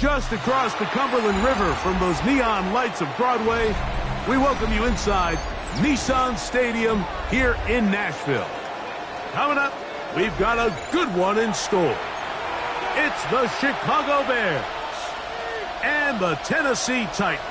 just across the Cumberland River from those neon lights of Broadway, we welcome you inside Nissan Stadium here in Nashville. Coming up, we've got a good one in store. It's the Chicago Bears and the Tennessee Titans.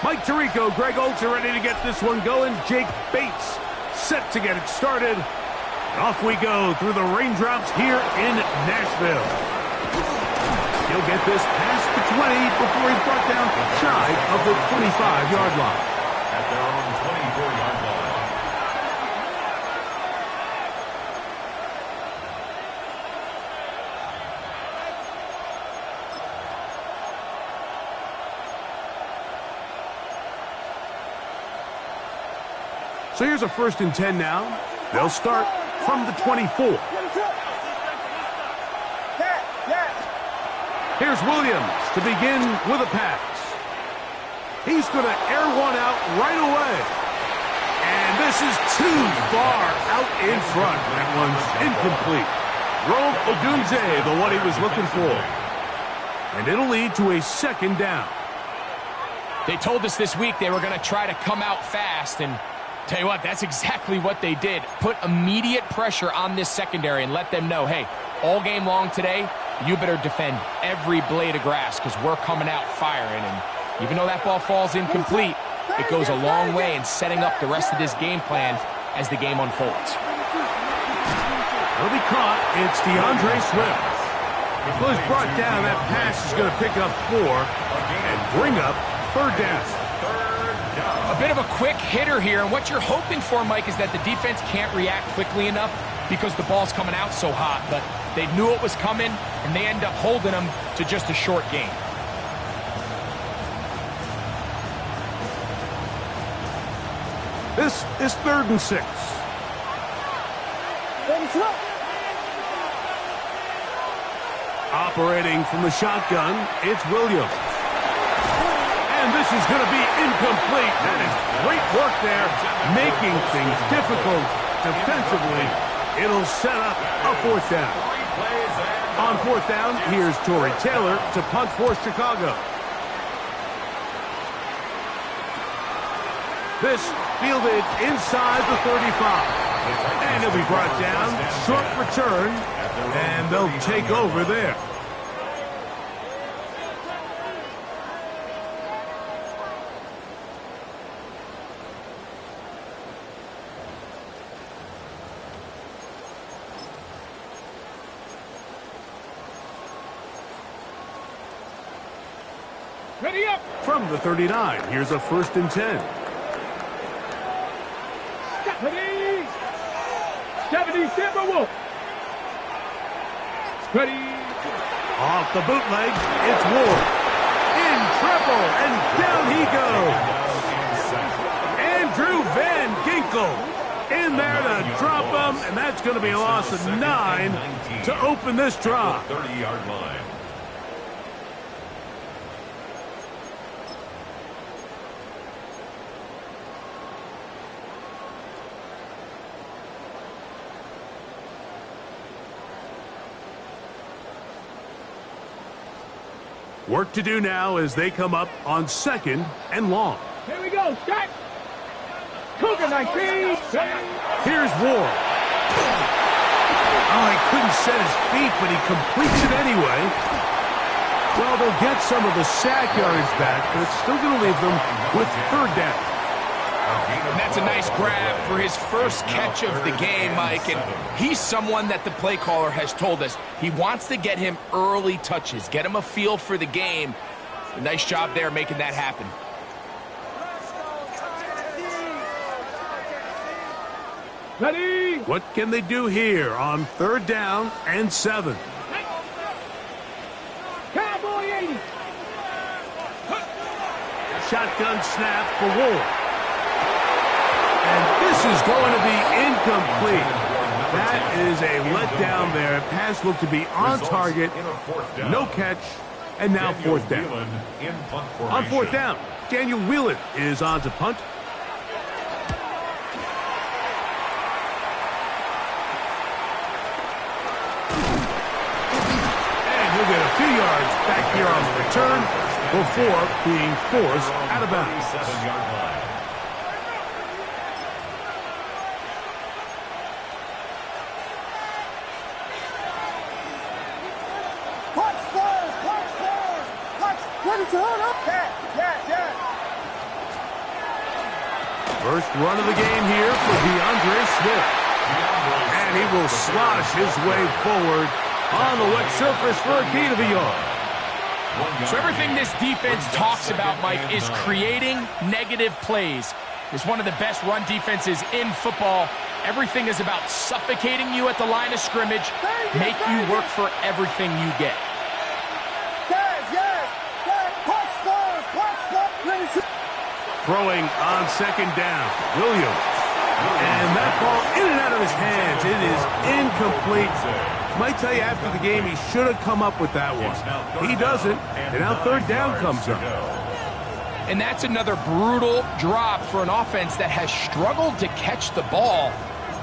Mike Tirico, Greg Olds are ready to get this one going. Jake Bates set to get it started. And off we go through the raindrops here in Nashville. He'll get this past the 20 before he's brought down shy of the 25-yard line. At their own 24-yard line. So here's a 1st and 10 now. They'll start from the 24. Here's Williams to begin with a pass. He's going to air one out right away. And this is too far out in front. That one's incomplete. Rome Odunze, the one he was looking for. And it'll lead to a 2nd down. They told us this week they were going to try to come out fast, and tell you what, that's exactly what they did. Put immediate pressure on this secondary and let them know, hey, all game long today, you better defend every blade of grass because we're coming out firing. And even though that ball falls incomplete, it goes a long way in setting up the rest of this game plan as the game unfolds. It'll be caught. It's DeAndre Swift. If it was brought down, that pass is going to pick up 4 and bring up 3rd down. A bit of a quick hitter here, and what you're hoping for, Mike, is that the defense can't react quickly enough because the ball's coming out so hot, but they knew it was coming, and they end up holding them to just a short gain. This is 3rd and 6. Operating from the shotgun, it's Williams. And this is going to be incomplete. That is great work there, making things difficult defensively. It'll set up a 4th down. On 4th down, here's Torrey Taylor to punt for Chicago. This fielded inside the 35. And he'll be brought down, short return, and they'll take over there. Ready up! From the 39, here's a 1st and 10. 70 Timberwolf. Ready. Off the bootleg, it's Ward. In triple, and down he goes. Andrew Van Ginkel in there to drop him, and that's going to be a loss of 9 to open this drive. 30-yard line. Work to do now as they come up on 2nd and long. Here we go, start. Cougar 19. Here's Ward. Oh, he couldn't set his feet, but he completes it anyway. Well, they'll get some of the sack yards back, but it's still going to leave them with 3rd down. And that's a nice grab for his first catch of the game, Mike. And he's someone that the play caller has told us he wants to get him early touches, get him a feel for the game. A nice job there making that happen. Ready? What can they do here on 3rd down and 7? Cowboy 80. Shotgun snap for Ward. And this is going to be incomplete. That is a letdown there. Pass looked to be on target. No catch. And now 4th down. On 4th down, Daniel Whelan is on to punt. few yards back here on the return before being forced out of bounds. 37-yard line. First run of the game here for DeAndre Smith. And he will slosh his way forward on the wet surface for a gain of a yard. So everything this defense talks about, Mike, is creating negative plays. It's one of the best run defenses in football. Everything is about suffocating you at the line of scrimmage, make you work for everything you get. Throwing on second down, Williams. And that ball in and out of his hands. It is incomplete. Might tell you after the game he should have come up with that one. He doesn't, and now third down comes up. And that's another brutal drop for an offense that has struggled to catch the ball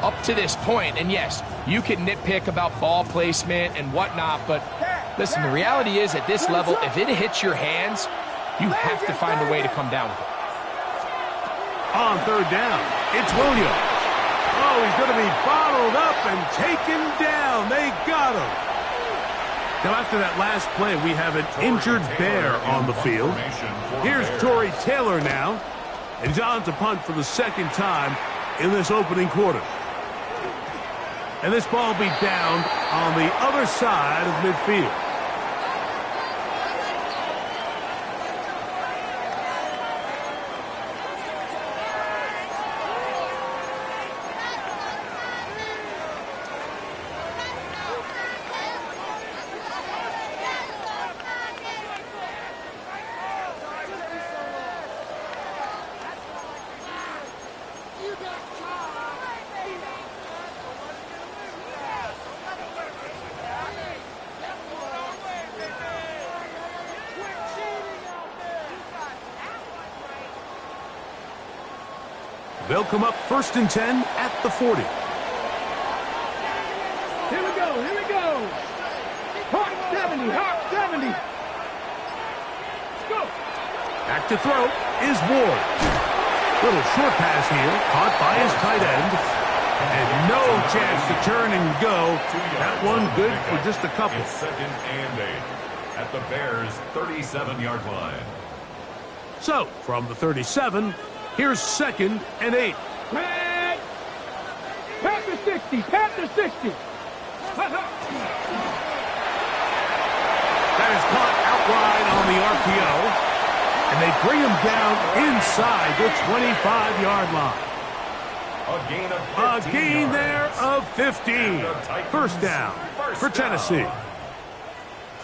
up to this point. And yes, you can nitpick about ball placement and whatnot, but listen, the reality is at this level, if it hits your hands, you have to find a way to come down with it. On third down, it's Williams. Oh, he's going to be bottled up and taken down. They got him. Now, after that last play, we have an injured Bear on the field. Here's Tory Taylor now. And he's on to punt for the second time in this opening quarter. And this ball will be down on the other side of midfield. They'll come up 1st and 10 at the 40. Here we go, here we go. Hawk 70, Hawk 70. Let's go. Back to throw is Ward. Little short pass here, caught by his tight end. And no chance to turn and go. That one good for just a couple. It's 2nd and 8 at the Bears' 37-yard line. So, from the 37, here's 2nd and 8. Pat the 60, Pat the 60. That is caught outright on the RPO. And they bring him down inside the 25-yard line. A gain there of 15. First down for Tennessee.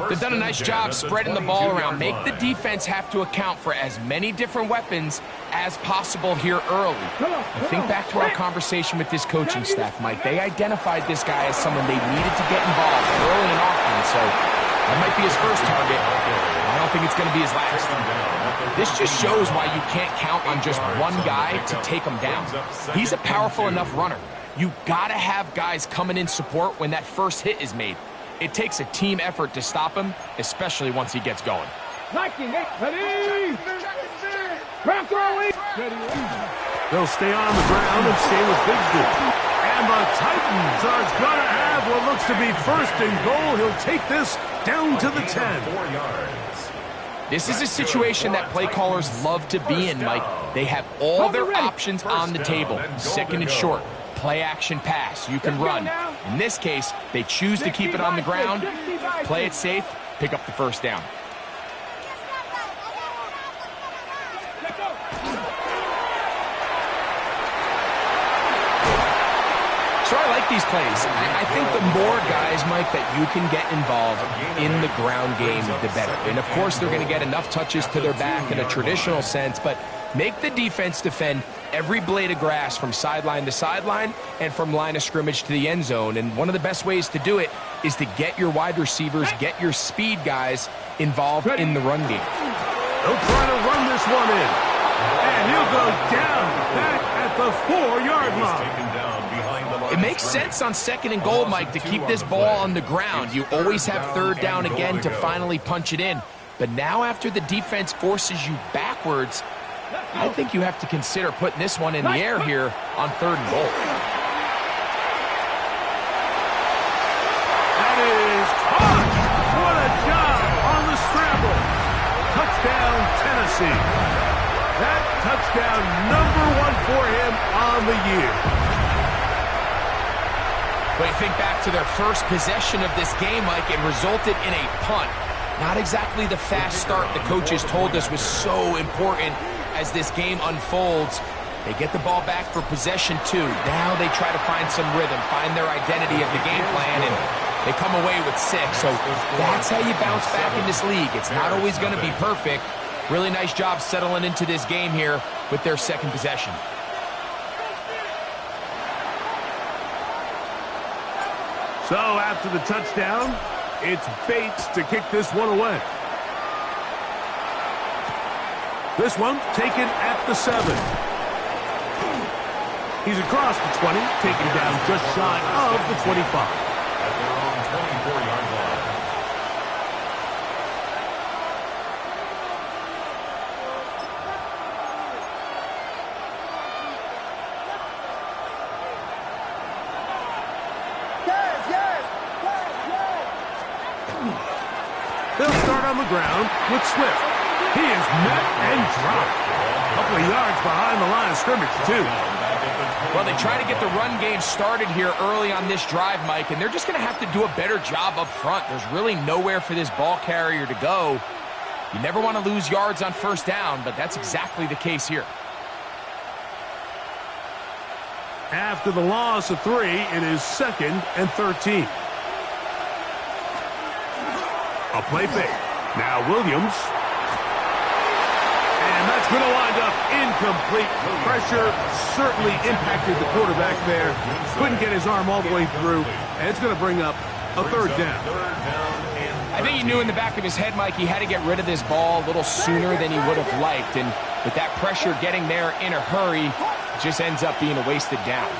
They've done a nice job spreading the ball around. Make the defense have to account for as many different weapons as possible here early. I think back to our conversation with this coaching staff, Mike. They identified this guy as someone they needed to get involved early and often, so that might be his first target. I don't think it's going to be his last. This just shows why you can't count on just one guy to take him down. He's a powerful enough runner. You got to have guys coming in support when that first hit is made. It takes a team effort to stop him, especially once he gets going. Ready? Ground throwing. They'll stay on the ground and stay with Bigsby. And the Titans are going to have what looks to be 1st and goal. He'll take this down to the 10. 4 yards. This is a situation that play callers love to be in, Mike. They have all their options on the table. 2nd and short. Play action pass. You can run. In this case, they choose to keep it on the ground, play it safe, pick up the first down. So I like these plays. I think the more guys, Mike, that you can get involved in the ground game, the better. And, of course, they're going to get enough touches to their back in a traditional sense, but make the defense defend every blade of grass from sideline to sideline and from line of scrimmage to the end zone. And one of the best ways to do it is to get your wide receivers, get your speed guys involved in the run game. They'll try to run this one in. And he'll go down back at the 4-yard line. Taken down behind the It makes sense on 2nd and goal, Mike, to keep this ball on the ground. You always have 3rd down again to finally punch it in. But now after the defense forces you backwards, I think you have to consider putting this one in the air here on 3rd and goal. That is caught! What a job on the scramble! Touchdown, Tennessee. That touchdown #1 for him on the year. But you think back to their first possession of this game, Mike, it resulted in a punt. Not exactly the fast start the coaches told us was so important as this game unfolds. They get the ball back for possession 2. Now they try to find some rhythm, find their identity of the game plan, and they come away with 6. So that's how you bounce back in this league. It's not always going to be perfect. Really nice job settling into this game here with their 2nd possession. So after the touchdown, it's Bates to kick this one away. This one taken at the 7. He's across the 20, taken down just shy of the 25. At their own 24-yard line. They'll start on the ground with Swift. He is met and dropped. A couple of yards behind the line of scrimmage, too. Well, they try to get the run game started here early on this drive, Mike, and they're just going to have to do a better job up front. There's really nowhere for this ball carrier to go. You never want to lose yards on 1st down, but that's exactly the case here. After the loss of 3, it is 2nd and 13. A play fake. Now Williams. And that's going to wind up incomplete. Pressure certainly impacted the quarterback there. Couldn't get his arm all the way through. And it's going to bring up a 3rd down. I think he knew in the back of his head, Mike, he had to get rid of this ball a little sooner than he would have liked. And with that pressure getting there in a hurry, it just ends up being a wasted down.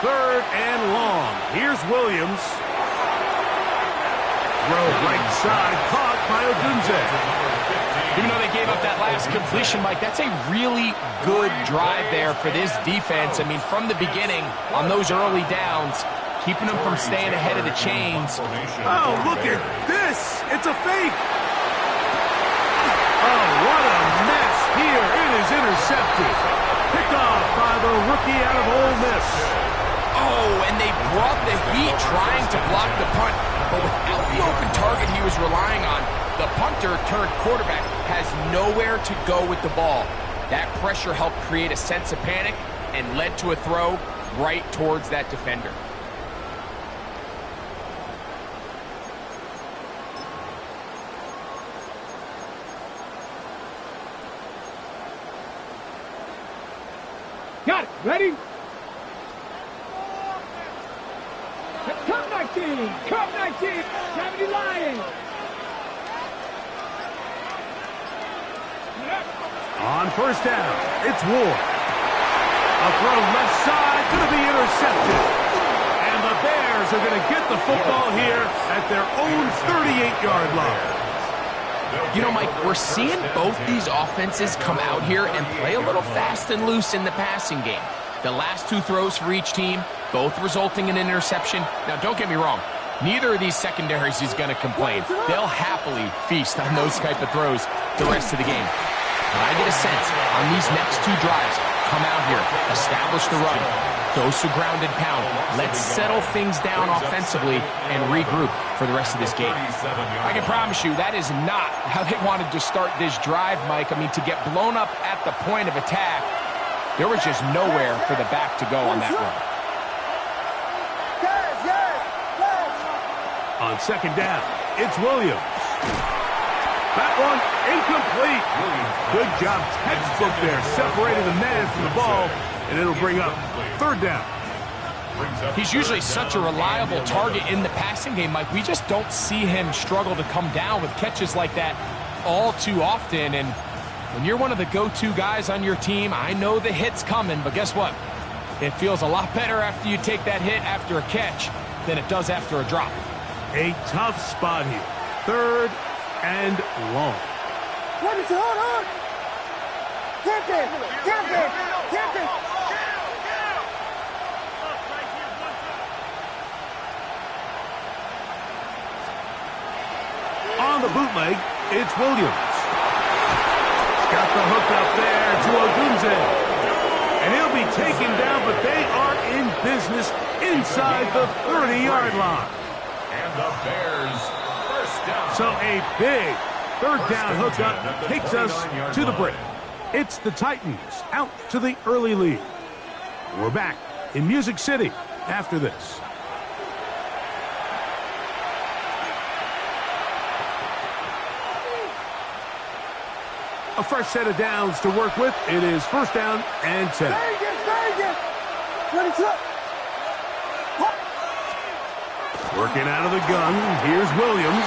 3rd and long. Here's Williams. Throw right side, caught by Odunze. Even though they gave up that last completion, Mike, that's a really good drive there for this defense. I mean, from the beginning, on those early downs, keeping them from staying ahead of the chains. Oh, look at this. It's a fake. Oh, what a mess here. It is intercepted. Picked off by the rookie out of Ole Miss. Oh, and they brought the heat trying to block the punt. But without the open target he was relying on, the punter turned quarterback has nowhere to go with the ball. That pressure helped create a sense of panic and led to a throw right towards that defender. Got it. Ready? Cup 19. Cup 19. 70 Lions. On 1st down, it's Ward. A throw left side, going to be intercepted. And the Bears are going to get the football here at their own 38-yard line. You know, Mike, we're seeing both these offenses come out here and play a little fast and loose in the passing game. The last 2 throws for each team, both resulting in an interception. Now, don't get me wrong. Neither of these secondaries is going to complain. They'll happily feast on those type of throws the rest of the game. But I get a sense on these next 2 drives, come out here, establish the run, dose of ground and pound. Let's settle things down offensively and regroup for the rest of this game. I can promise you that is not how they wanted to start this drive, Mike. I mean, to get blown up at the point of attack, there was just nowhere for the back to go on that run. On 2nd down, it's Williams. That one incomplete. Good job, textbook there, separating the man from the ball, and it'll bring up 3rd down. He's usually such a reliable target in the passing game, Mike. We just don't see him struggle to come down with catches like that all too often. And When you're one of the go-to guys on your team, I know the hit's coming, but guess what? It feels a lot better after you take that hit after a catch than it does after a drop. A tough spot here. 3rd and long. What is it? Hold on. Tap it. Tap it. Tap it. On the bootleg, it's Williams. Got the hook up there to Ogunze. And he'll be taken down, but they are in business inside the 30-yard line. And the Bears first down. So a big 3rd down hookup takes us to the break. It's the Titans out to the early lead. We're back in Music City after this. A fresh set of downs to work with. It is 1st down and 10. Working out of the gun. Here's Williams.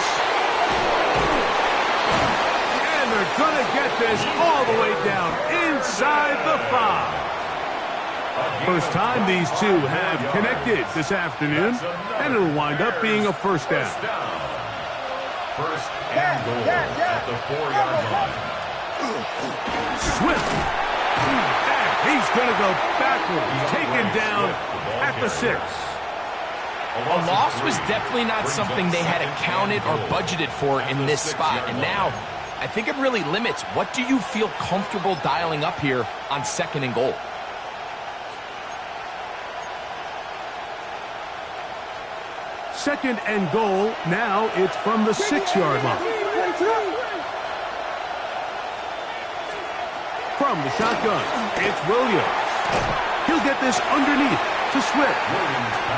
And they're going to get this all the way down inside the 5. First time these two have connected this afternoon, and it'll wind up being a 1st down. 1st and goal at the 4-yard line. Swift. And he's going to go backwards, taken down at the 6. A loss was definitely not something they had accounted or budgeted for in this spot. And now, I think it really limits what do you feel comfortable dialing up here on 2nd and goal. Second and goal. Now it's from the 6-yard line. From the shotgun, it's Williams. He'll get this underneath to Swift.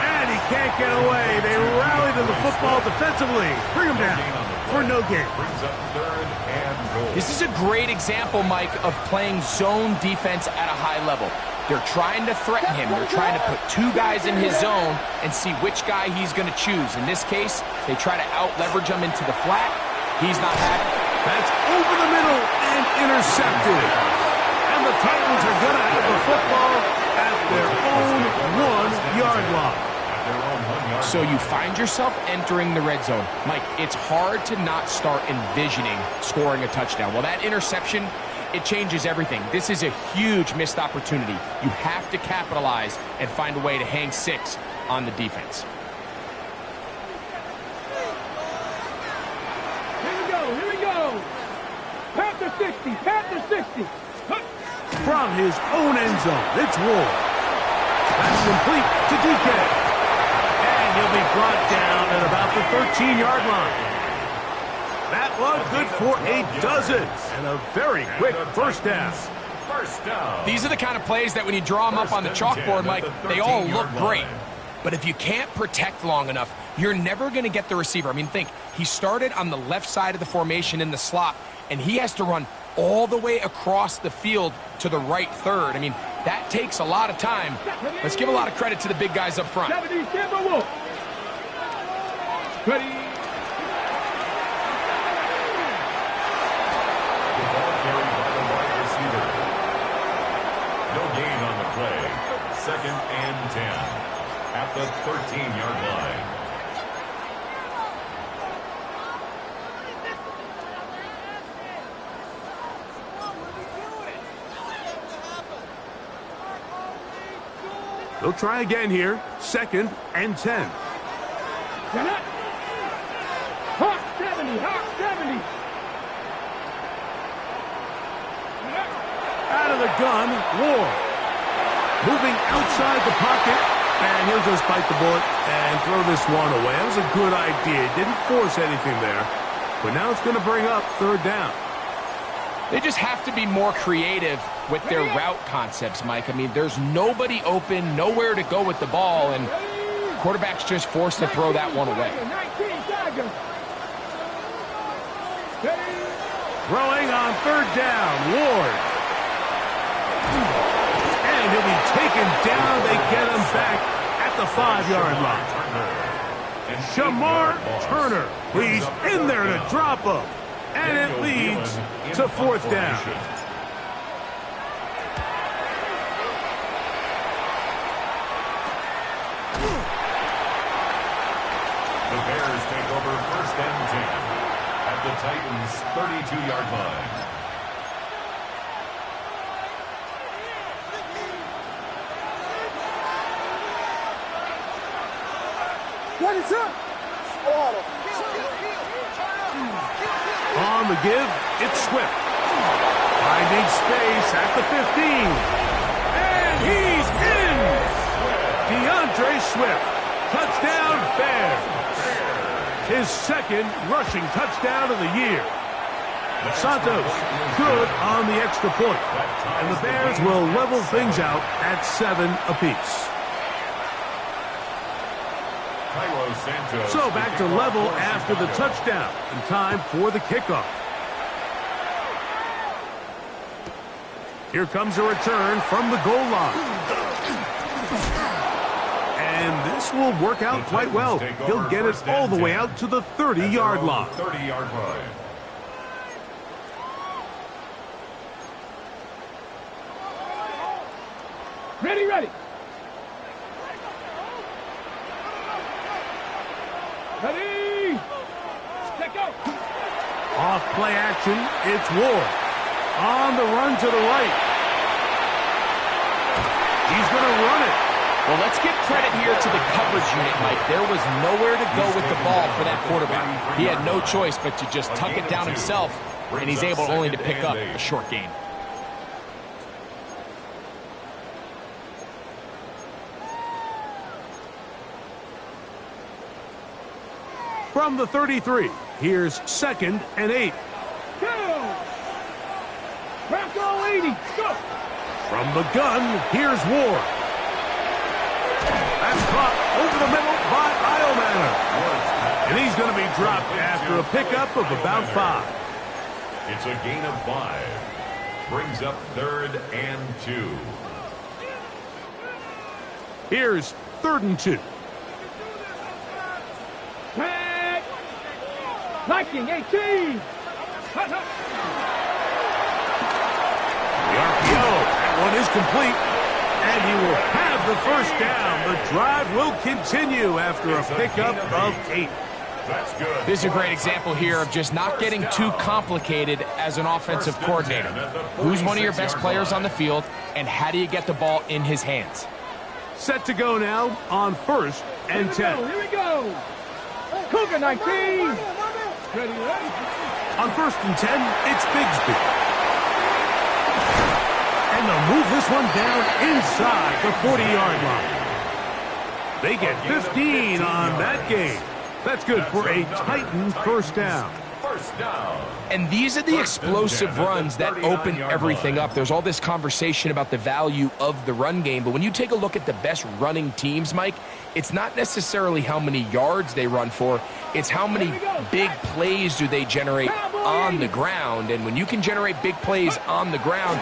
And he can't get away. They rally to the football defensively. Bring him down for no gain. This is a great example, Mike, of playing zone defense at a high level. They're trying to threaten him. They're trying to put 2 guys in his zone and see which guy he's going to choose. In this case, they try to out-leverage him into the flat. He's not having it. That's over the middle and intercepted. And the Titans are going to have the football at their own 1-yard line. So you find yourself entering the red zone. Mike, it's hard to not start envisioning scoring a touchdown. Well, that interception, it changes everything. This is a huge missed opportunity. You have to capitalize and find a way to hang 6 on the defense. Here we go. Panther 60, Panther 60. From his own end zone, it's Ward. That's complete to DK. And he'll be brought down at about the 13-yard line. That one good for a dozen. And a very quick 1st down. First down. These are the kind of plays that when you draw them up on the chalkboard, Mike, they all look great. But if you can't protect long enough, you're never going to get the receiver. I mean, think, he started on the left side of the formation in the slot, and he has to run all the way across the field to the right 3rd. I mean, that takes a lot of time. Let's give a lot of credit to the big guys up front. 70, ready. The ball carried by the wide receiver. No gain on the play. 2nd and 10 at the 13-yard line. They'll try again here. 2nd and 10. Hawk 70, Hawk 70. Out of the gun, Ward. Moving outside the pocket, and he'll just bite the bullet and throw this one away. That was a good idea. Didn't force anything there, but now it's going to bring up 3rd down. They just have to be more creative with their route concepts, Mike. I mean, there's nobody open, nowhere to go with the ball, and quarterback's just forced to throw that one away. Throwing on 3rd down, Ward. And he'll be taken down. They get him back at the 5-yard line. Shamar Turner, he's in there to drop him. And it leads to 4th down. and 10 at the Titans' 32-yard line. What is up? On the give, it's Swift. Finding space at the 15. And he's in! DeAndre Swift. Touchdown, Bears. His second rushing touchdown of the year. Santos, good on the extra point. And the Bears will level things out at 7 apiece. So back to level after the touchdown. And time for the kickoff. Here comes a return from the goal line. And this will work out quite well. He'll get it all the way out to the 30-yard line. 30-yard line. Ready, ready. Ready. Let go. Off play action, it's Ward. On the run to the right. He's going to run it. Well, let's give credit here to the coverage unit, Mike. There was nowhere to go with the ball for that quarterback. He had no choice but to just tuck it down himself, and he's able only to pick up a short gain. From the 33, here's 2nd and 8. Go. Bronco 80. Go. From the gun, here's Ward. That's caught over the middle by Iomanner. And he's going to be dropped after a pickup of about 5. It's a gain of 5. Brings up 3rd and 2. Here's 3rd and 2. Tag. 19, 18. Hut, hut. The RPO, that one is complete. And he will have the first down. The drive will continue after a pickup of 8. That's good. This is a great example here of just not getting too complicated as an offensive coordinator. Who's one of your best players on the field, and how do you get the ball in his hands? Set to go now on 1st and 10. Here we go. Cougar 19. Ready, ready. On 1st and 10, it's Bigsby. And they'll move this one down inside the 40-yard line. They get 15 on that game. That's good for a Titan first down. First down. And these are the explosive runs that open everything up. There's all this conversation about the value of the run game, but when you take a look at the best running teams, Mike, it's not necessarily how many yards they run for, it's how many big plays do they generate on the ground. And when you can generate big plays on the ground,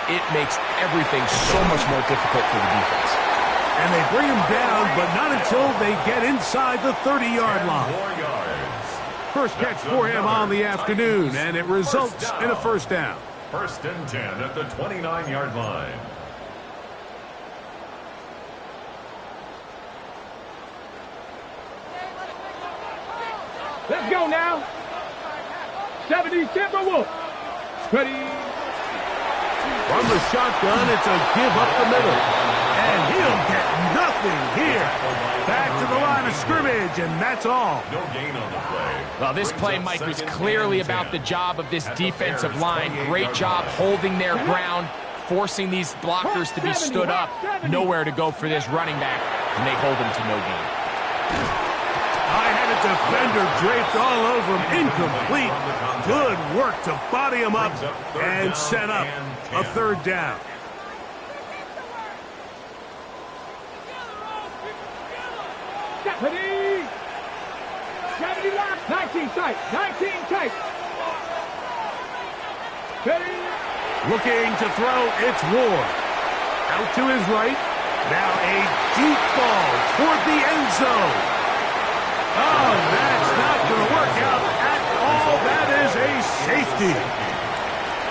it makes everything so much more difficult for the defense. And they bring him down, but not until they get inside the 30-yard line. 4 yards. First catch for him on the afternoon, and it results in a first down. 1st and 10 at the 29-yard line. Let's go now. 70 Timberwolves. Ready. From the shotgun, it's a give up the middle. And he'll get nothing here. Back to the line of scrimmage, and that's all. No gain on the play. Well, this play, Mike, was clearly about the job of this defensive line. Great job holding their ground, forcing these blockers to be stood up. Nowhere to go for this running back, and they hold him to no gain. I had a defender draped all over him. Incomplete. Good work to body him up and set up a 3rd down. Ready. 70 lock. 19 tight. 19 tight. Ready. Looking to throw, it's Ward. Out to his right. Now a deep ball toward the end zone. Oh, that's not going to work out at all. That is a safety.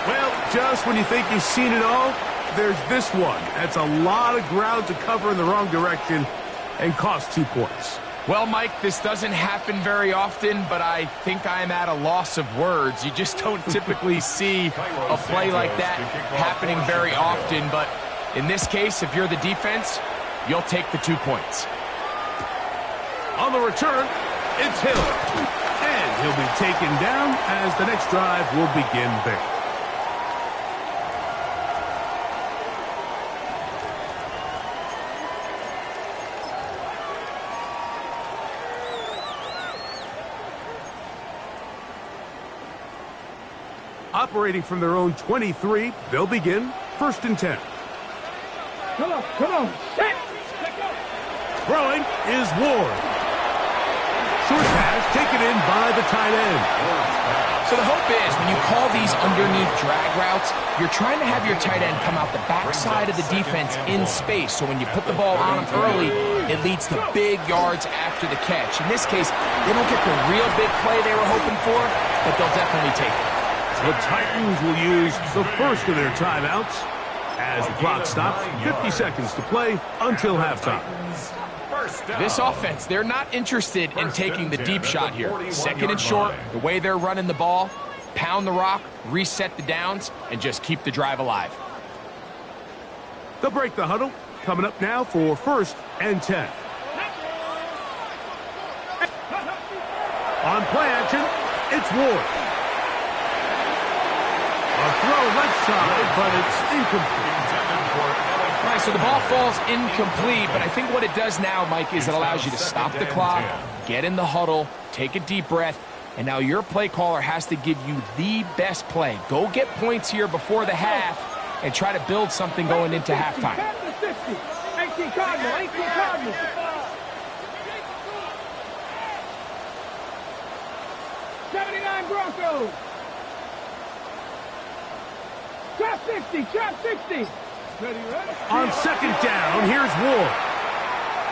Well, just when you think you've seen it all, there's this one. That's a lot of ground to cover in the wrong direction and cost 2 points. Well, Mike, this doesn't happen very often, but I think I'm at a loss of words. You just don't typically see a play like that happening very often. But in this case, if you're the defense, you'll take the 2 points. On the return, it's Hill. And he'll be taken down as the next drive will begin there. Operating from their own 23, they'll begin 1st and 10. Come on, set. Throwing is Ward. Short pass taken in by the tight end. So the hope is when you call these underneath drag routes, you're trying to have your tight end come out the backside of the defense in space. So when you put the ball on him early, it leads to big yards after the catch. In this case, they don't get the real big play they were hoping for, but they'll definitely take it. The Titans will use the first of their timeouts as the clock stops. 50 seconds to play until halftime. This offense, they're not interested in taking the deep shot here. 2nd and short, the way they're running the ball, pound the rock, reset the downs, and just keep the drive alive. They'll break the huddle. Coming up now for 1st and 10. On play action, it's Ward. A throw left side, but it's incomplete. All right, so the ball falls incomplete, but I think what it does now, Mike, is it allows you to stop the clock, get in the huddle, take a deep breath, and now your play caller has to give you the best play. Go get points here before the half and try to build something going into halftime. 18 Cardinals. 79 Broncos. Trap 60. On 2nd down, here's Ward.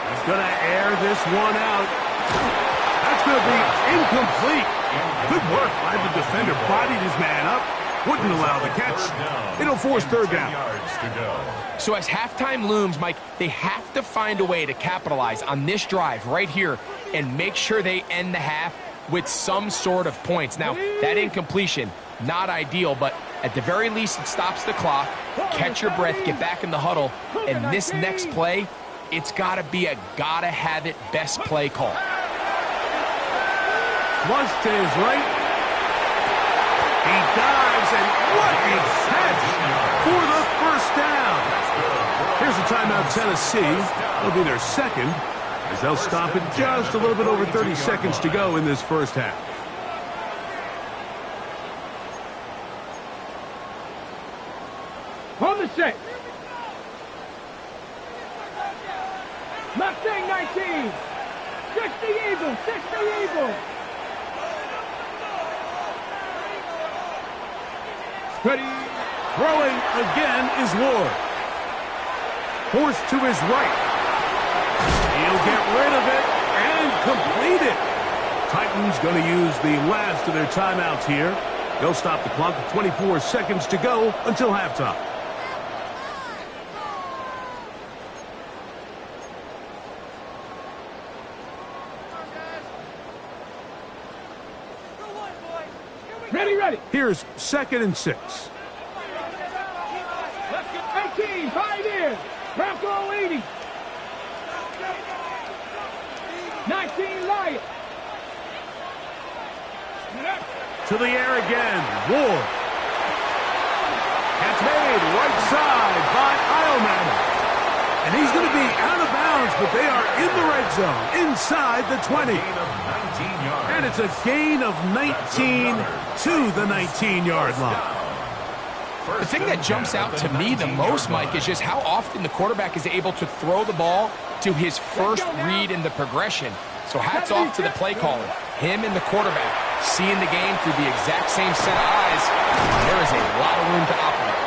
He's going to air this one out. That's going to be incomplete. Good work by the defender. Bodied his man up. Wouldn't allow the catch. It'll force 3rd down. So as halftime looms, Mike, they have to find a way to capitalize on this drive right here and make sure they end the half with some sort of points. Now, that incompletion, not ideal, but at the very least, it stops the clock. Catch your breath, get back in the huddle, and this next play, it's got to be a gotta-have-it best play call. Flush to his right. He dives, and what a catch for the 1st down. Here's a timeout, Tennessee. It'll be their 2nd, as they'll stop it just a little bit over 30 seconds to go in this 1st half. On the set. Mustang 19. 60 Eagles. Ready. Throwing again is Ward. Forced to his right. He'll get rid of it and complete it. Titans going to use the last of their timeouts here. They'll stop the clock with 24 seconds to go until halftime. Ready. Here's 2nd and 6. 18, 5 in. Bronco 80. 19, Lion. To the air again. Ward. Catch made right side by Isleman. And he's going to be out of bounds, but they are in the red zone, inside the 20. And it's a gain of 19 to the 19-yard line. The thing that jumps out to me the most, Mike, is just how often the quarterback is able to throw the ball to his first read in the progression. So hats off to the play caller. Him and the quarterback seeing the game through the exact same set of eyes. There is a lot of room to operate.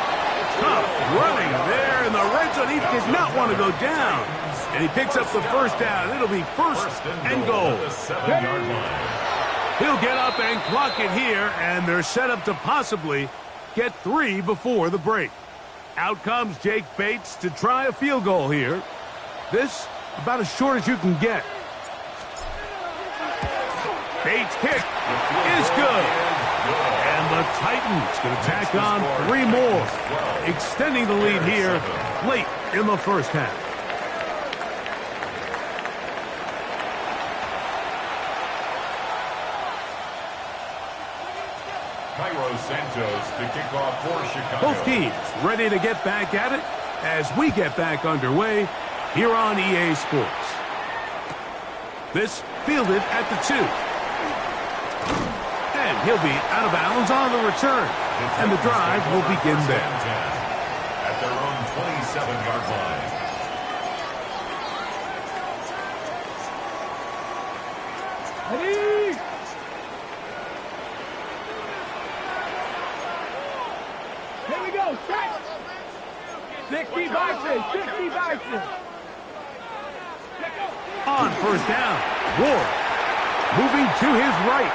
Tough running there in the red zone. He did not want to go down. And he picks up the 1st down. It'll be 1st and goal. He'll get up and clock it here, and they're set up to possibly get 3 before the break. Out comes Jake Bates to try a field goal here. This about as short as you can get. Bates' kick is good. And the Titans going to tack on 3 more, extending the lead here late in the first half. Santos to kick off for Chicago. Both teams ready to get back at it as we get back underway here on EA Sports. This fielded at the 2. And he'll be out of bounds on the return. And the drive will begin there. At their own 27-yard line. Ready? Here we go, set! 60 Bison, 60 Bison. On first down, Ward moving to his right.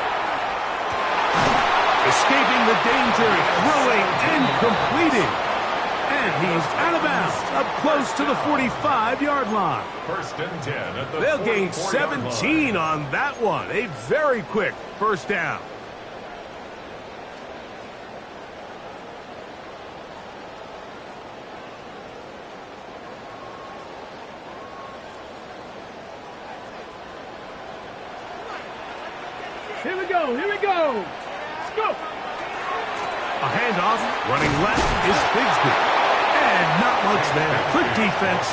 Escaping the danger, throwing and completing. And he's out of bounds, up close to the 45-yard line. First and 10 at the They'll gain 17 on that one. A very quick first down. Here we go, here we go. Let's go. A handoff, running left is Bigsby. And not much there. Good defense,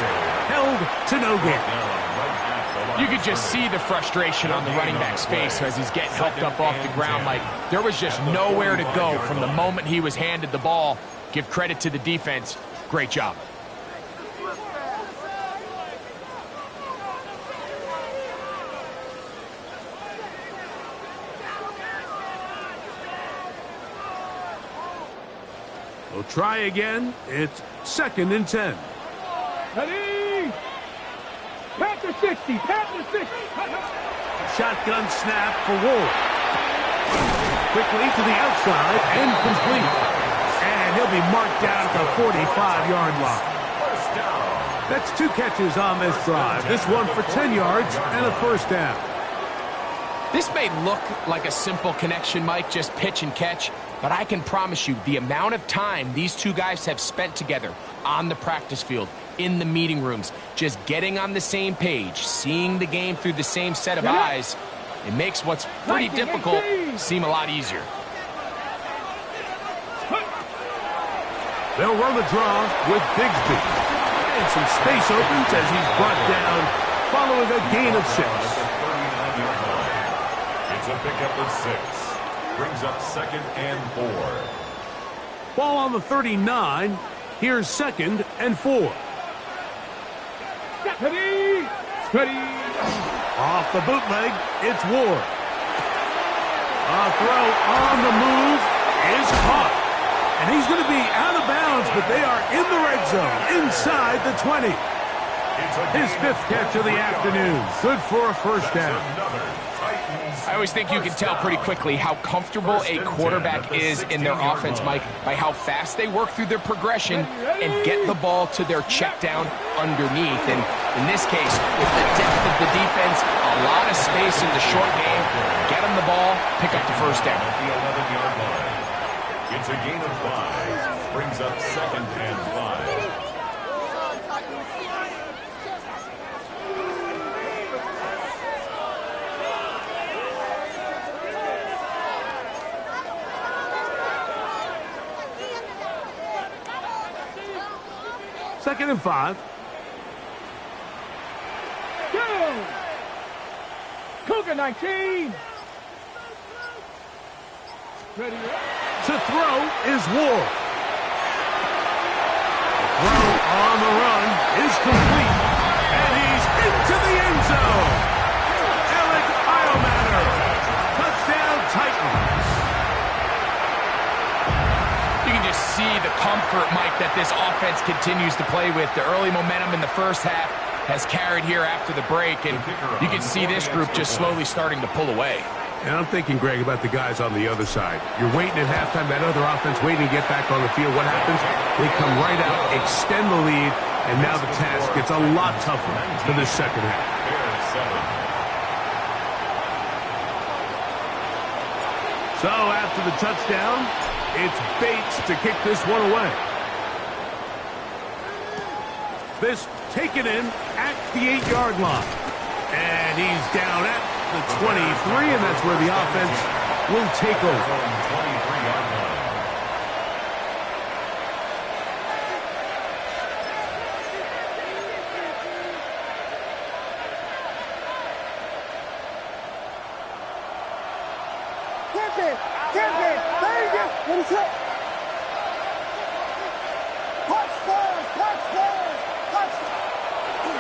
held to no gain. You could just see the frustration on the running back's face as he's getting helped up off the ground. Like, there was just nowhere to go from the moment he was handed the ball. Give credit to the defense. Great job. We'll try again. It's 2nd and 10. Ready? Panther 60, Panther 60. Shotgun snap for Ward. Quickly to the outside and complete. And he'll be marked down at the 45-yard line. That's 2 catches on this drive. This one for 10 yards and a first down. This may look like a simple connection, Mike, just pitch and catch, but I can promise you the amount of time these 2 guys have spent together on the practice field, in the meeting rooms, just getting on the same page, seeing the game through the same set of eyes, it makes what's pretty difficult seem a lot easier. They'll run the draw with Bigsby. And some space opens as he's brought down following a gain of 6. It's a pickup of 6. Brings up 2nd and 4. Ball on the 39. Here's 2nd and 4. Ready? Ready? Off the bootleg, it's Ward. A throw on the move is caught. And he's going to be out of bounds, but they are in the red zone, inside the 20. His 5th catch of the afternoon. Good for a first down. I always think you can tell pretty quickly how comfortable a quarterback is in their offense, Mike, by how fast they work through their progression and get the ball to their check down underneath. And in this case, with the depth of the defense, a lot of space in the short game, get them the ball, pick up the first down. The 11-yard line. It's a gain of 5. Brings up 2nd and 5. Second and 5. Go! Cougar 19. Ready? To throw is Ward. The throw on the run is complete. And he's into the end zone. Alec Iomatter. Touchdown Titans. You can just see the comfort, Mike, that this offense continues to play with. The early momentum in the first half has carried here after the break, and you can see this group just slowly starting to pull away. And I'm thinking, Greg, about the guys on the other side. You're waiting at halftime, that other offense waiting to get back on the field. What happens? They come right out, extend the lead, and now the task gets a lot tougher for this second half. So after the touchdown, it's Bates to kick this one away. This taken in at the 8-yard line. And he's down at the 23, and that's where the offense will take over. 23-yard line.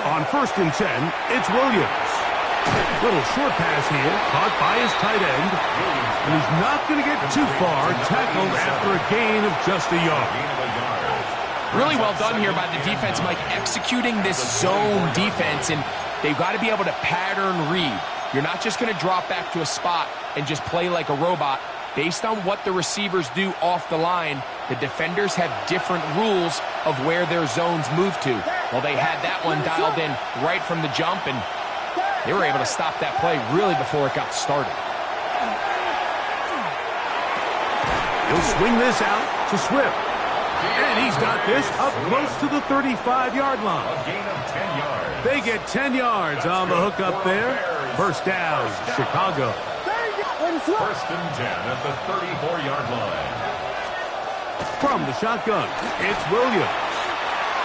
On 1st and 10, it's Williams. Little short pass here, caught by his tight end. And he's not going to get too far, tackled after a gain of just a yard. Really well done here by the defense, Mike, executing this zone defense, and they've got to be able to pattern read. You're not just going to drop back to a spot and just play like a robot. Based on what the receivers do off the line, the defenders have different rules of where their zones move to. Well, they had that one dialed in right from the jump, and they were able to stop that play really before it got started. He'll swing this out to Swift. And he's got this up close to the 35-yard line. A gain of 10 yards. They get 10 yards on the hook up there. First down, Chicago. 1st and 10 at the 34-yard line. From the shotgun, it's Williams.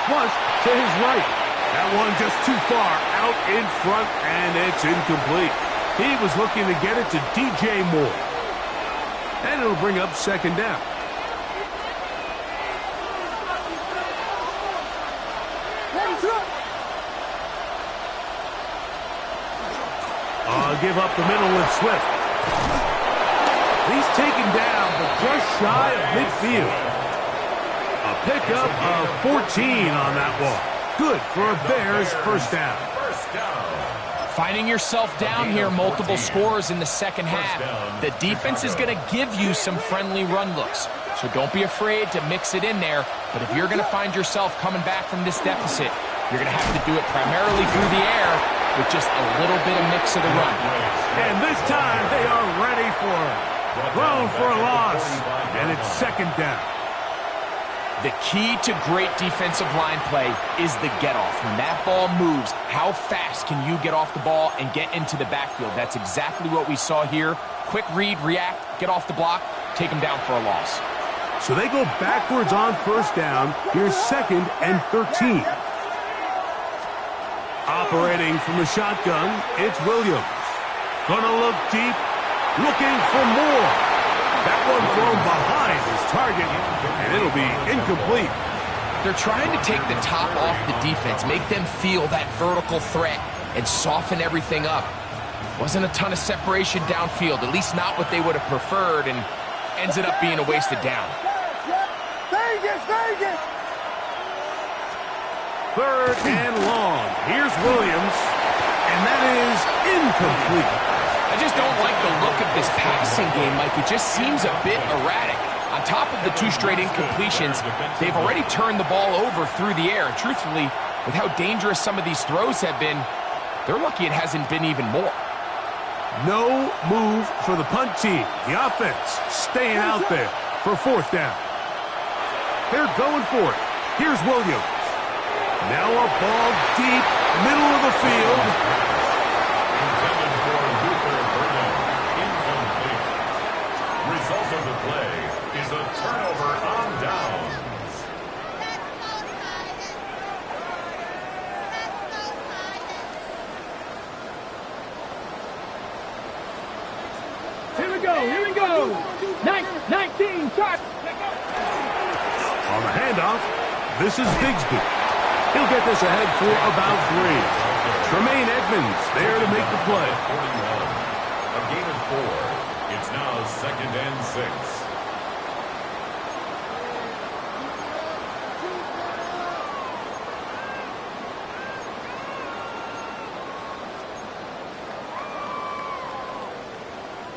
Flush to his right. That one just too far out in front, and it's incomplete. He was looking to get it to DJ Moore. And it'll bring up 2nd down. Give up the middle with Swift. He's taken down, but just shy of midfield. A pickup of 14 on that one. Good for a Bears first down. Finding yourself down here, multiple scores in the second half. The defense is going to give you some friendly run looks. So don't be afraid to mix it in there. But if you're going to find yourself coming back from this deficit, you're going to have to do it primarily through the air with just a little bit of mix of the run. And this time they are ready for it. Thrown for a loss. And it's 2nd down. The key to great defensive line play is the get-off. When that ball moves, how fast can you get off the ball and get into the backfield? That's exactly what we saw here. Quick read, react, get off the block, take them down for a loss. So they go backwards on 1st down. Here's 2nd and 13. Operating from the shotgun, it's Williams. Gonna look deep, looking for more. That one thrown behind his target, and it'll be incomplete. They're trying to take the top off the defense, make them feel that vertical threat, and soften everything up. Wasn't a ton of separation downfield, at least not what they would have preferred, and ends it up being a wasted down. Vegas! 3rd and long. Here's Williams, and that is incomplete. I just don't like the look of this passing game, Mike. It just seems a bit erratic. On top of the 2 straight incompletions, they've already turned the ball over through the air. And truthfully, with how dangerous some of these throws have been, they're lucky it hasn't been even more. No move for the punt team. The offense staying out there for 4th down. They're going for it. Here's Williams. Now a ball deep, middle of the field. Intended for Luther Burden. Incomplete. Result of the play is a turnover on downs. Here we go. 19, start. On the handoff, this is Bigsby. He'll get this ahead for about 3. Tremaine Edmonds there to make the play. 41. A gain of 4. It's now 2nd and 6.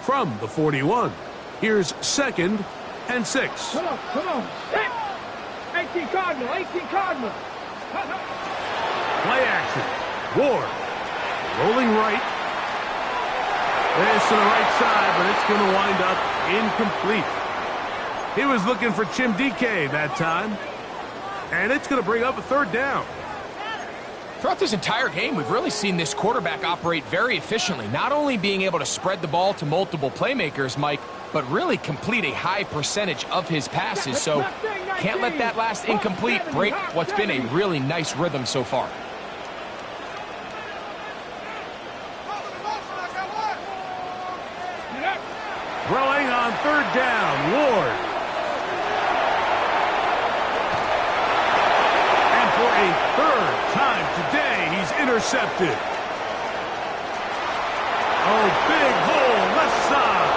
From the 41, here's 2nd and 6. Come on. 18 Cardinal. Play action. Ward rolling right. This to the right side, but it's going to wind up incomplete. He was looking for Chim DK that time. And it's going to bring up a third down. Throughout this entire game, we've really seen this quarterback operate very efficiently, not only being able to spread the ball to multiple playmakers, Mike, but really complete a high percentage of his passes. So can't let that last incomplete break what's been a really nice rhythm so far. Throwing on third down, Ward. And for a third time today, he's intercepted. Oh, big hole, left side.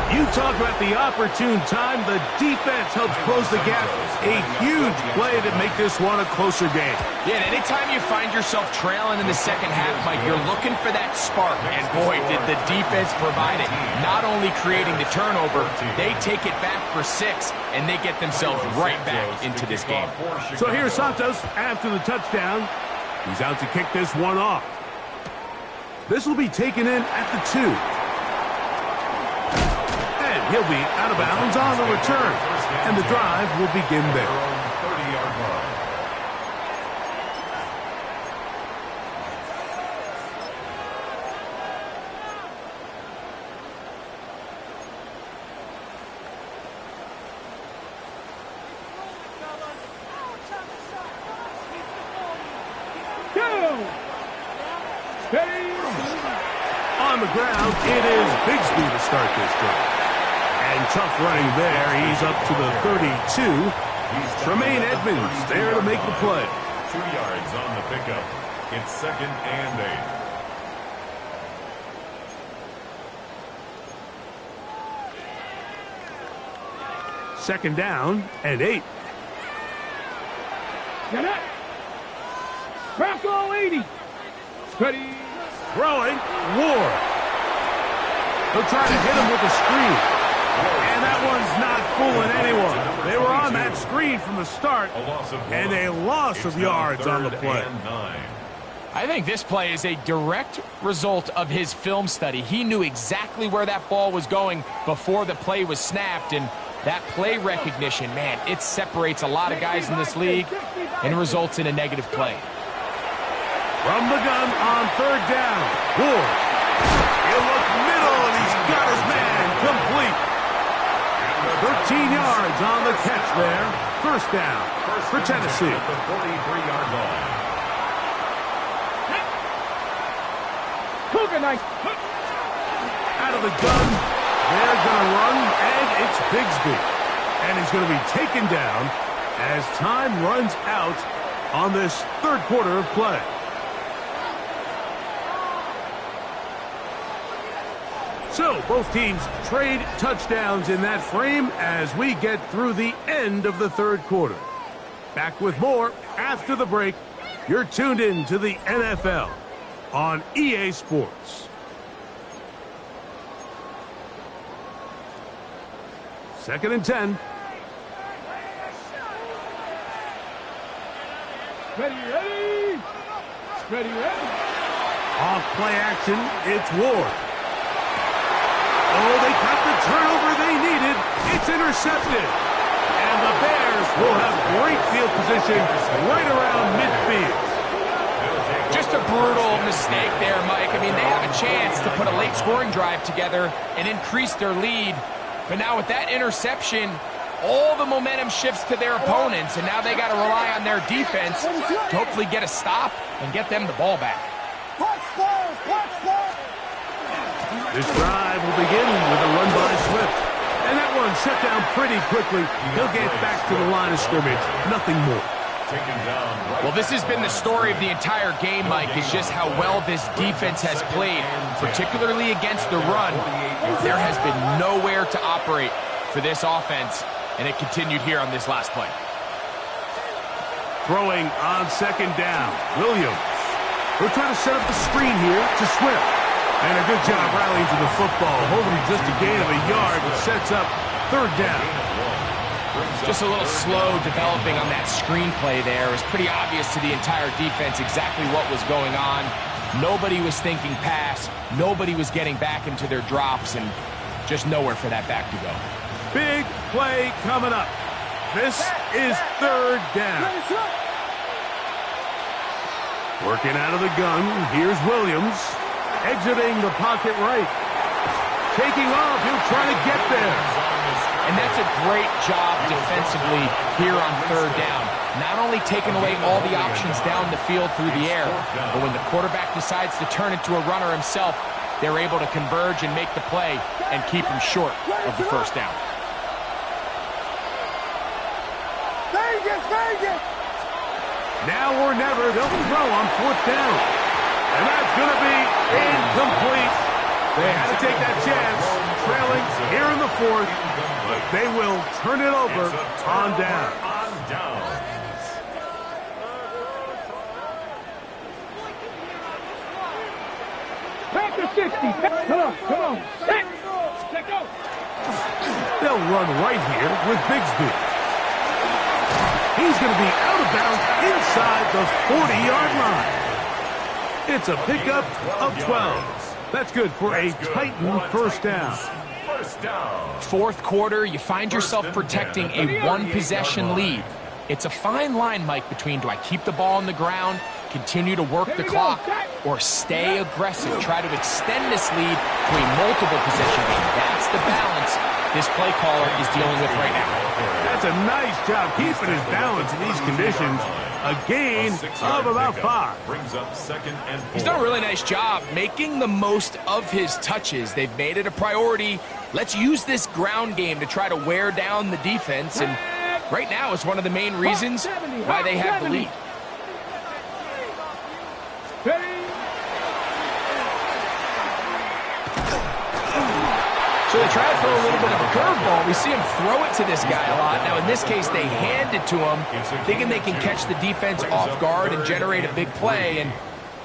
You talk about the opportune time. The defense helps close the gap. A huge play to make this one a closer game. Yeah, and anytime you find yourself trailing in the second half, Mike, you're looking for that spark. And boy, did the defense provide it. Not only creating the turnover, they take it back for 6, and they get themselves right back into this game. So here's Santos after the touchdown. He's out to kick this one off. This will be taken in at the 2. And he'll be out of bounds on the return. And the drive will begin there. 30-yard line. On the ground, it is Bigsby to start this drive. And tough running there. He's up to the 32. Tremaine Edmonds there to make the play. 2 yards on the pickup. It's 2nd and 8. Second down and 8. Get it. Bronco 80. Ready. Throwing, Ward. He'll try to hit him with a screen. And that one's not fooling anyone. They were on that screen from the start, and a loss of yards on the play. I think this play is a direct result of his film study. He knew exactly where that ball was going before the play was snapped, and that play recognition, man, it separates a lot of guys in this league and results in a negative play. From the gun on third down, Ward. He'll look middle, and he's got his man complete. 13 yards on the catch there. First down for Tennessee. At the 43-yard line. Cougar knife. Out of the gun, they're going to run, and it's Bigsby. And he's going to be taken down as time runs out on this third quarter of play. So, both teams trade touchdowns in that frame as we get through the end of the third quarter. Back with more after the break. You're tuned in to the NFL on EA Sports. Second and 10. Ready. Off play action, it's Ward. Oh, they got the turnover they needed. It's intercepted. And the Bears will have great field position right around midfield. Just a brutal mistake there, Mike. I mean, they have a chance to put a late scoring drive together and increase their lead. But now with that interception, all the momentum shifts to their opponents, and now they got to rely on their defense to hopefully get a stop and get them the ball back. This drive will begin with a run by Swift. And that one shut down pretty quickly. He'll get back to the line of scrimmage. Nothing more. Well, this has been the story of the entire game, Mike, is just how well this defense has played, particularly against the run. There has been nowhere to operate for this offense, and it continued here on this last play. Throwing on second down, Williams. We're trying to set up the screen here to Swift. And a good job rallying to the football, holding just a gain of a yard, which sets up third down. Just a little slow developing on that screenplay there. It was pretty obvious to the entire defense exactly what was going on. Nobody was thinking pass. Nobody was getting back into their drops, and just nowhere for that back to go. Big play coming up. This is third down. Working out of the gun, here's Williams. Exiting the pocket right. Taking off, he'll try to get there. And that's a great job defensively here on third down. Not only taking away all the options down the field through the air, but when the quarterback decides to turn into a runner himself, they're able to converge and make the play and keep him short of the first down. Vegas! Now or never, they'll throw on fourth down. And that's going to be incomplete. They had to take that chance, trailing here in the fourth, but they will turn it over on down. Back to 60. Come on. Check go. They'll run right here with Bigsby. He's going to be out of bounds inside the 40-yard line. It's a pickup of 12. That's good for a Titan first down. Fourth quarter, you find yourself protecting a one-possession lead. It's a fine line, Mike, between do I keep the ball on the ground, continue to work the clock, or stay aggressive, try to extend this lead to a multiple possession game. That's the balance this play caller is dealing with right now. That's a nice job keeping his balance in these conditions. A gain of about 5. Brings up second and 4. He's done a really nice job making the most of his touches. They've made it a priority. Let's use this ground game to try to wear down the defense, and right now it's one of the main reasons why they have the lead. So they try to throw a little bit of a curveball. We see him throw it to this guy a lot. Now, in this case, they hand it to him, thinking they can catch the defense off guard and generate a big play. And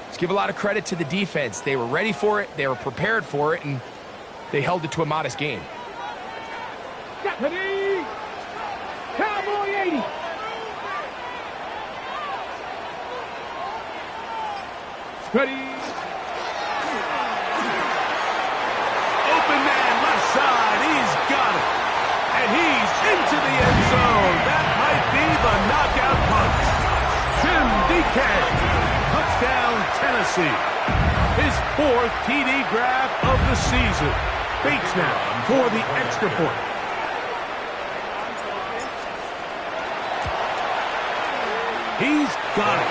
let's give a lot of credit to the defense. They were ready for it, they were prepared for it, and they held it to a modest game. Ready? Cowboy 80. Ready? Side, he's got it. And he's into the end zone. That might be the knockout punch. Tim DK. Touchdown, Tennessee. His 4th TD grab of the season. Bates now for the extra point. He's got it.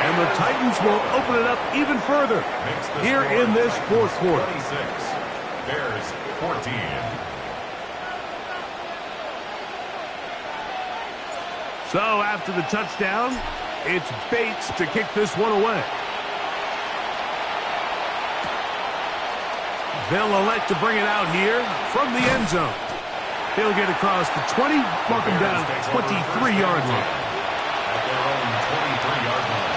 And the Titans will open it up even further here in this fourth quarter. 26. Bears 14. So after the touchdown, it's Bates to kick this one away. They'll elect to bring it out here from the end zone. He'll get across the 20, mark him down at the 23-yard line. At their own 23-yard line.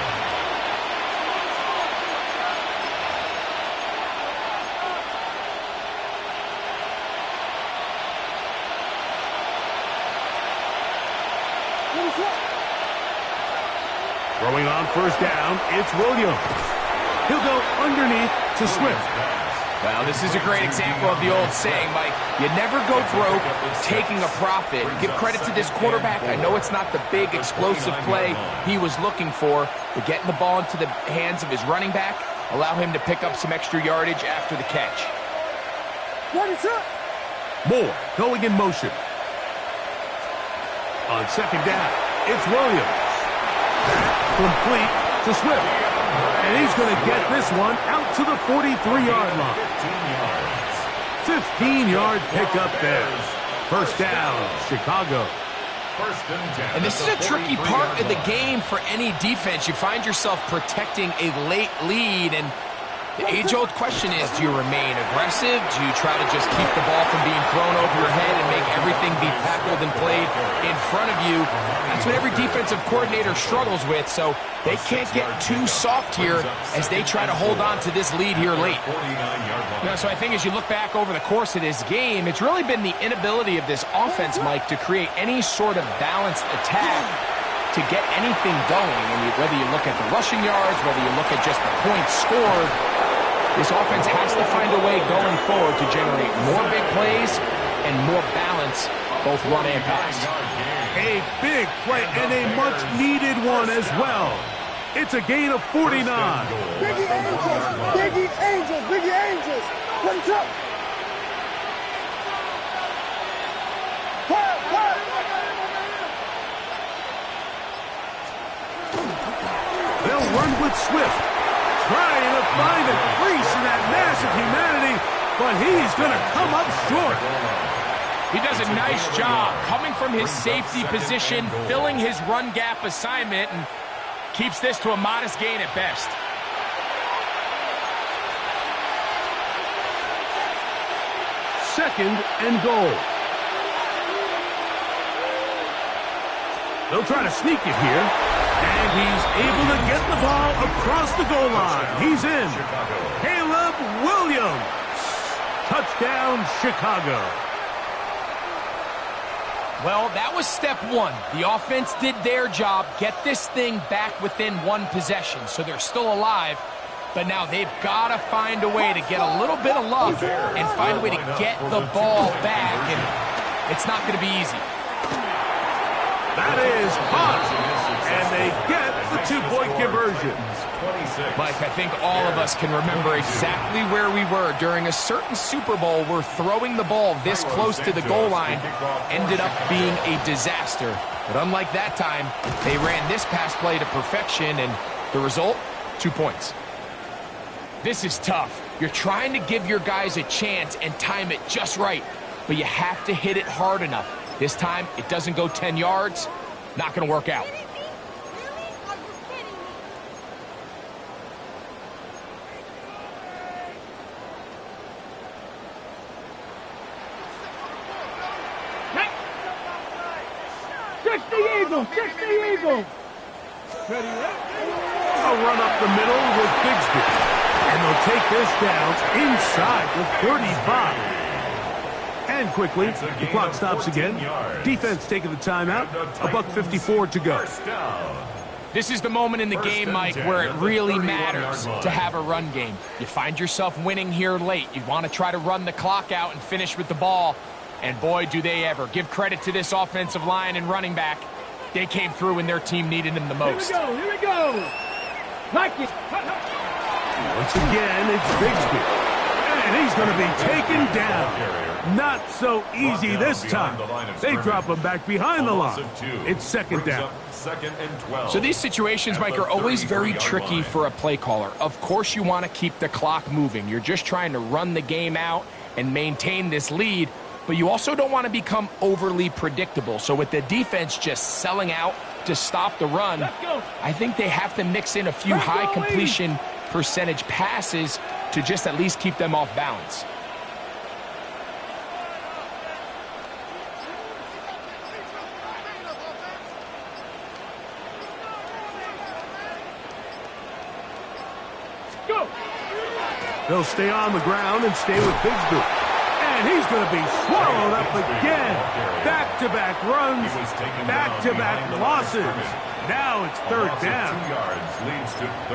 Throwing on first down, it's Williams. He'll go underneath to Swift. Well, this is a great example of the old saying, Mike. You never go broke taking a profit. Give credit to this quarterback. I know it's not the big explosive play he was looking for, but getting the ball into the hands of his running back, allow him to pick up some extra yardage after the catch. What is up? Moore going in motion. On second down, it's Williams. Complete to Swift. And he's going to get this one out to the 43-yard line. 15-yard pickup there. First down, Chicago. And this is a tricky part of the game for any defense. You find yourself protecting a late lead, and The age-old question is, do you remain aggressive? Do you try to just keep the ball from being thrown over your head and make everything be tackled and played in front of you? That's what every defensive coordinator struggles with, so they can't get too soft here as they try to hold on to this lead here late. So I think as you look back over the course of this game, it's really been the inability of this offense, Mike, to create any sort of balanced attack to get anything going. And whether you look at the rushing yards, whether you look at just the points scored, this offense has to find a way going forward to generate more big plays and more balance, both run and pass. A big play and a much-needed one as well. It's a gain of 49. Biggie Angels! Biggie Angels! Biggie Angels! What's up? Fire! They'll run with Swift, trying to find a crease in that massive humanity, but he's going to come up short. He does a nice job coming from his safety position, filling his run gap assignment, and keeps this to a modest gain at best. Second and goal. They'll try to sneak it here, and he's able to get the ball across the goal line. He's in. Caleb Williams. Touchdown, Chicago. Well, that was step one. The offense did their job, get this thing back within one possession, so they're still alive. But now they've got to find a way to get a little bit of luck and find a way to get the ball back, and it's not going to be easy. That is caught, and they get the two-point conversion. Mike, I think all of us can remember exactly where we were during a certain Super Bowl where throwing the ball this close to the goal line ended up being a disaster. But unlike that time, they ran this pass play to perfection, and the result, 2 points. This is tough. You're trying to give your guys a chance and time it just right, but you have to hit it hard enough. This time, it doesn't go 10 yards. Not going to work out. Six the Eagles! Ready, A run up the middle with Bigsby. And they'll take this down inside the 35. And quickly, the clock stops again. Defense taking the timeout. $1:54 to go. This is the moment in the game, Mike, where it really matters to have a run game. You find yourself winning here late. You want to try to run the clock out and finish with the ball. And boy, do they ever. Give credit to this offensive line and running back. They came through when their team needed them the most. Here we go! Like it! Once again, it's Bigsby. And he's going to be taken down. Not so easy this time. They drop him back behind the line. It's second down. So these situations, Mike, are always very tricky for a play caller. Of course you want to keep the clock moving. You're just trying to run the game out and maintain this lead, but you also don't want to become overly predictable. So with the defense just selling out to stop the run, I think they have to mix in a few high completion percentage passes to just at least keep them off balance. Go! They'll stay on the ground and stay with Bigsby. And he's going to be swallowed up again. Back-to-back runs, back-to-back losses. Now it's third down.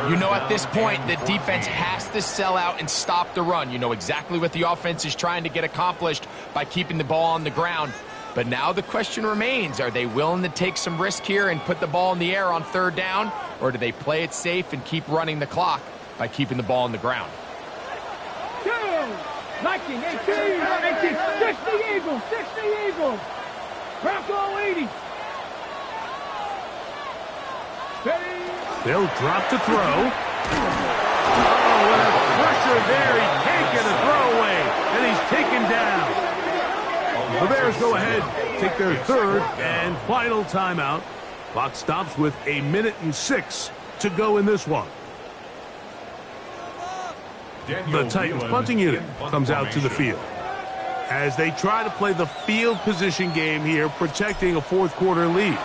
You know, at this point, the defense has to sell out and stop the run. You know exactly what the offense is trying to get accomplished by keeping the ball on the ground. But now the question remains, are they willing to take some risk here and put the ball in the air on third down? Or do they play it safe and keep running the clock by keeping the ball on the ground? 19, 18, 60 Eagles! Bronco 80! They'll drop to throw. Oh, what a pressure there. He can't get a throwaway, and he's taken down. The Bears go ahead, take their third and final timeout. Clock stops with 1:06 to go in this one. The Titans punting unit comes out to the field as they try to play the field position game here, protecting a fourth quarter lead.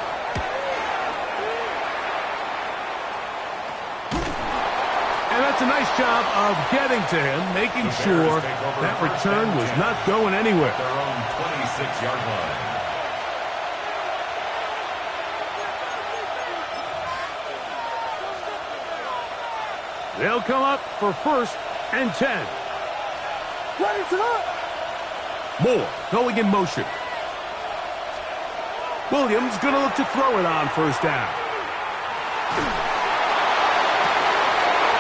And that's a nice job of getting to him, making sure that return was not going anywhere. Their own 26-yard line. They'll come up for 1st and 10. Moore going in motion. Williams going to look to throw it on 1st down.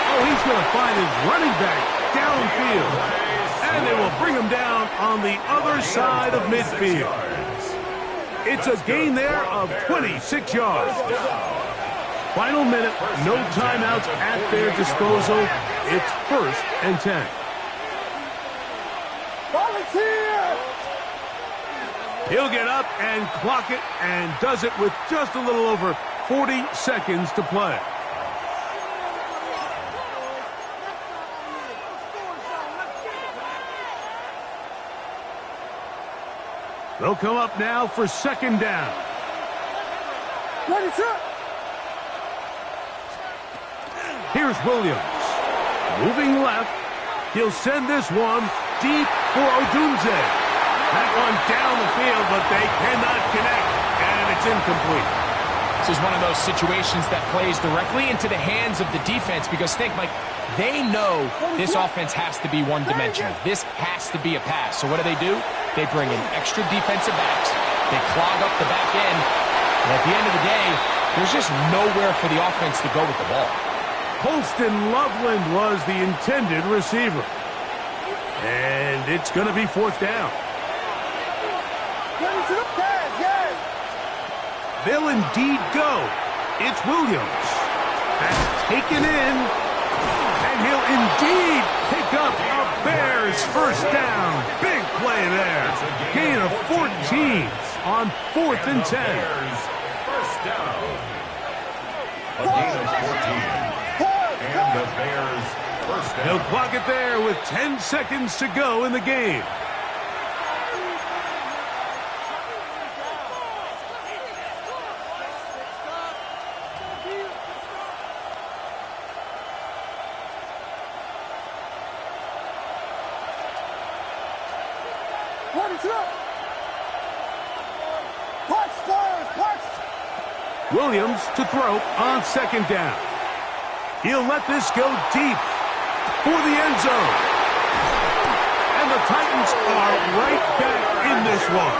Oh, he's going to find his running back downfield. And they will bring him down on the other side of midfield. It's a gain there of 26 yards. Final minute, no timeouts at their disposal. It's 1st and 10. Volunteer! He'll get up and clock it, and does it with just a little over 40 seconds to play. They'll come up now for 2nd down. Ready, set! Here's Williams. Moving left. He'll send this one deep for Odunze. That one down the field, but they cannot connect, and it's incomplete. This is one of those situations that plays directly into the hands of the defense, because think, Mike, they know this offense has to be one-dimensional. This has to be a pass. So what do? They bring in extra defensive backs. They clog up the back end. And at the end of the day, there's just nowhere for the offense to go with the ball. Colston Loveland was the intended receiver. And it's going to be 4th down. They'll indeed go. It's Williams. That's taken in. And he'll indeed pick up a Bears 1st down. Big play there. Gain of 14 on 4th and 10. Bears 1st down. A gain of 14. And the Bears 1st down. He'll clock it there with 10 seconds to go in the game. Williams to throw on 2nd down. He'll let this go deep for the end zone. And the Titans are right back in this one.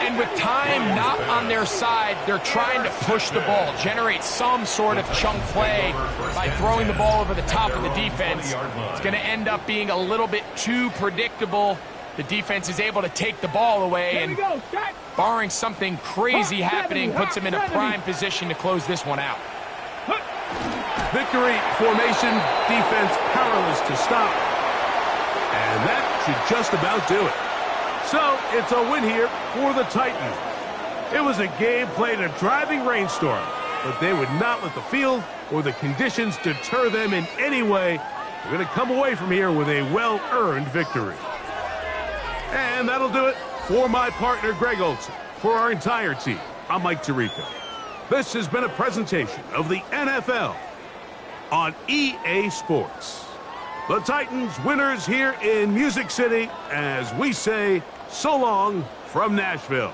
And with time not on their side, they're trying to push the ball, generate some sort of chunk play by throwing the ball over the top of the defense. It's going to end up being a little bit too predictable. The defense is able to take the ball away, and barring something crazy happening, puts them in a prime position to close this one out. Victory formation, defense powerless to stop. And that should just about do it. So it's a win here for the Titans. It was a game played in a driving rainstorm, but they would not let the field or the conditions deter them in any way. They're going to come away from here with a well-earned victory. And that'll do it for my partner, Greg Olson. For our entire team, I'm Mike Tirico. This has been a presentation of the NFL on EA Sports. The Titans winners here in Music City as we say so long from Nashville.